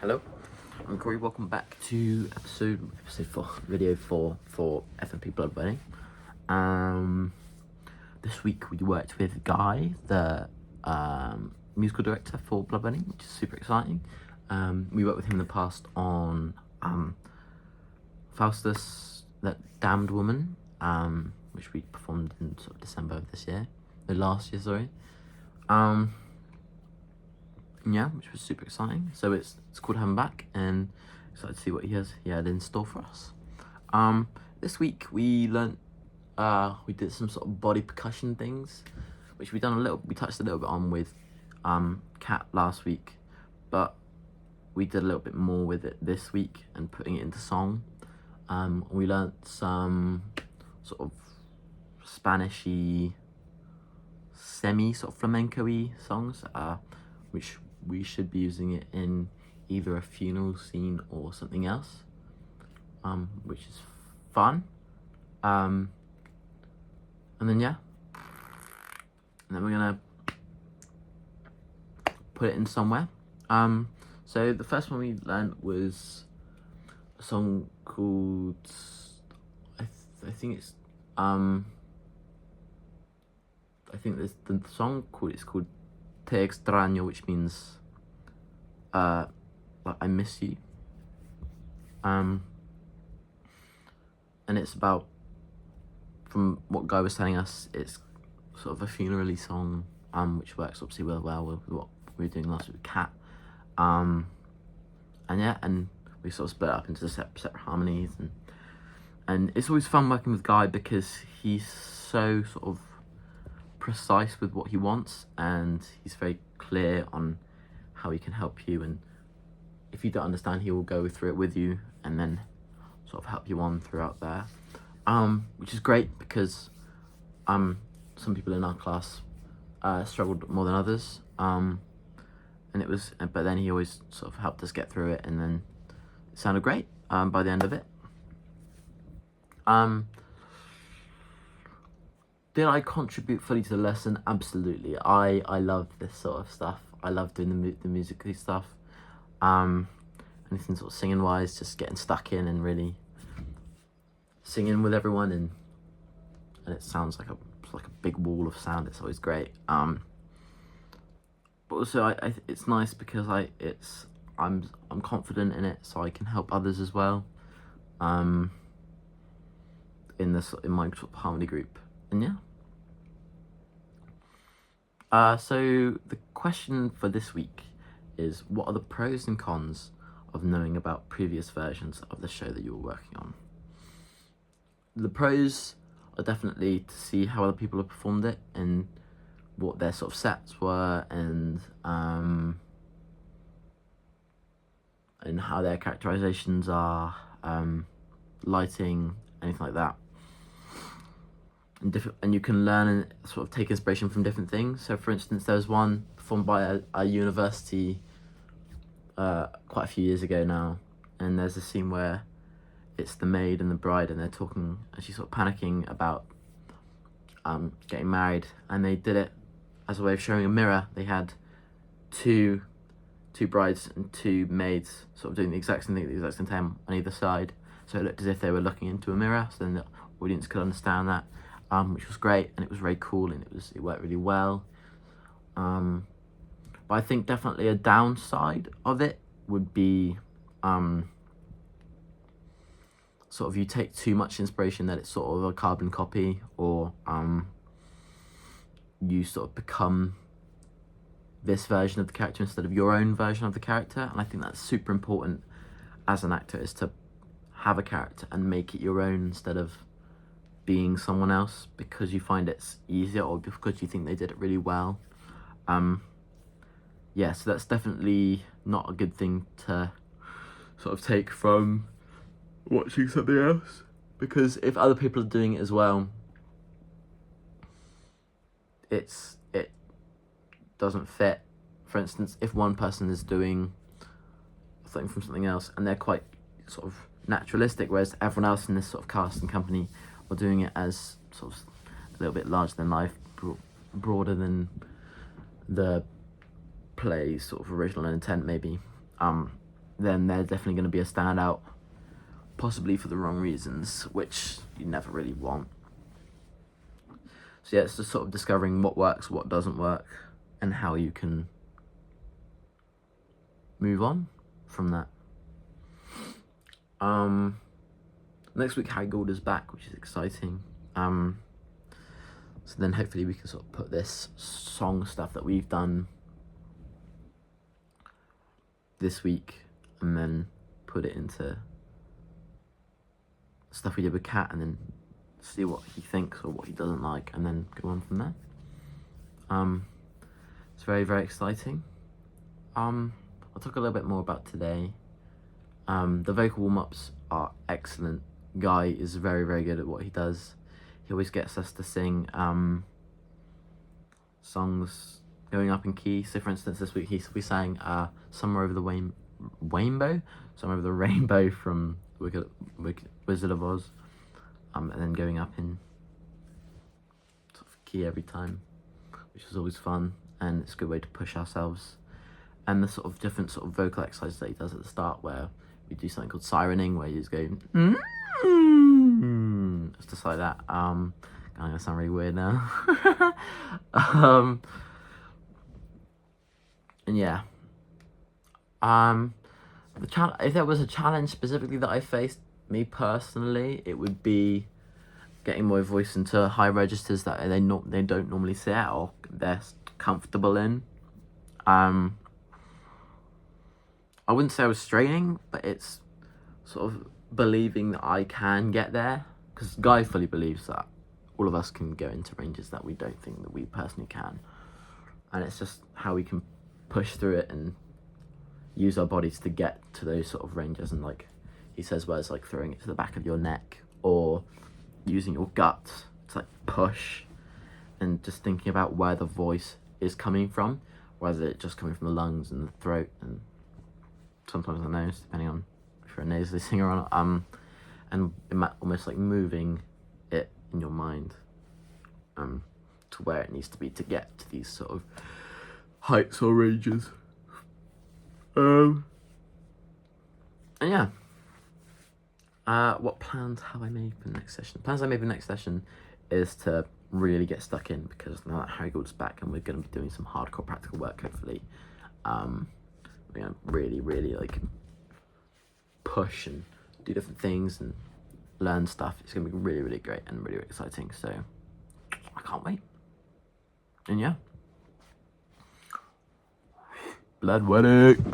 Hello, I'm Corey. Welcome back to episode 4, video 4 for FMP Blood Burning. This week we worked with Guy, the musical director for Blood Burning, which is super exciting. We worked with him in the past on Faustus, that Damned Woman, which we performed in sort of December of last year, sorry. Yeah, which was super exciting. So it's cool to have him back, and excited to see what he had in store for us. This week we learnt, we did some sort of body percussion things, which we touched a little bit on with Kat last week, but we did a little bit more with it this week and putting it into song. We learnt some sort of Spanishy, semi sort of flamenco-y songs, which we should be using it in either a funeral scene or something else, which is fun. And then we're gonna put it in somewhere. So the first one we learned was a song called, I think it's the song is called Te Extraño, which means like I miss you. And it's about, from what Guy was telling us, it's sort of a funeral-y song, which works obviously well with what we were doing last week with Kat. And we sort of split up into separate harmonies, and it's always fun working with Guy because he's so sort of precise with what he wants, and he's very clear on how he can help you, and if you don't understand, he will go through it with you and then sort of help you on throughout there, which is great because some people in our class struggled more than others, but then he always sort of helped us get through it, and then it sounded great by the end of it. Did I contribute fully to the lesson? Absolutely. I love this sort of stuff. I love doing the musical stuff. Anything sort of singing wise, just getting stuck in and really singing with everyone, and it sounds like a big wall of sound. It's always great. But also it's nice because I'm confident in it, so I can help others as well. In my sort of harmony group. And so the question for this week is, what are the pros and cons of knowing about previous versions of the show that you were working on? The pros are definitely to see how other people have performed it and what their sort of sets were, and how their characterizations are, lighting, anything like that. And you can learn and sort of take inspiration from different things. So for instance, there was one performed by a university quite a few years ago now, and there's a scene where it's the maid and the bride, and they're talking, and she's sort of panicking about getting married, and they did it as a way of showing a mirror. They had two brides and two maids sort of doing the exact same thing at the exact same time on either side, so it looked as if they were looking into a mirror, so then the audience could understand that, which was great, and it was very cool, and it worked really well. But I think definitely a downside of it would be sort of you take too much inspiration that it's sort of a carbon copy, or you sort of become this version of the character instead of your own version of the character. And I think that's super important as an actor, is to have a character and make it your own instead of being someone else, because you find it's easier, or because you think they did it really well. So that's definitely not a good thing to sort of take from watching something else, because if other people are doing it as well, it doesn't fit. For instance, if one person is doing something from something else and they're quite sort of naturalistic, whereas everyone else in this sort of cast and company are doing it as sort of a little bit larger than life, broader than the play's sort of original intent maybe, then they're definitely going to be a standout, possibly for the wrong reasons, which you never really want. So yeah, it's just sort of discovering what works, what doesn't work, and how you can move on from that. Next week Harry Gould is back, which is exciting. So then hopefully we can sort of put this song stuff that we've done this week and then put it into stuff we did with Kat, and then see what he thinks or what he doesn't like, and then go on from there. It's very, very exciting. I'll talk a little bit more about today. The vocal warm-ups are excellent. Guy is very, very good at what he does. He always gets us to sing songs going up in key. So for instance, this week we sang Somewhere Over the Rainbow? Somewhere Over the Rainbow from Wizard of Oz. And then going up in sort of key every time, which is always fun, and it's a good way to push ourselves. And the sort of different sort of vocal exercises that he does at the start, where we do something called sirening, where you just go it's just like that. I'm gonna sound really weird now. And yeah, if there was a challenge specifically that I faced, me personally, it would be getting my voice into high registers that they don't normally sit at or they're comfortable in. I wouldn't say I was straining, but it's sort of believing that I can get there, because Guy fully believes that all of us can go into ranges that we don't think that we personally can, and it's just how we can push through it and use our bodies to get to those sort of ranges. And like he says, words like throwing it to the back of your neck or using your guts to like push, and just thinking about where the voice is coming from, whether it's just coming from the lungs and the throat and sometimes the nose, depending on if you're a nasally singer or not, and almost like moving it in your mind to where it needs to be to get to these sort of heights or ranges. And yeah, what plans have I made for the next session? The plans I made for the next session is to really get stuck in, because now that Harry Gould's back and we're going to be doing some hardcore practical work, hopefully, we're going to really, really like push and do different things and learn stuff. It's going to be really, really great and really, really exciting. So I can't wait. And yeah, blood wedding.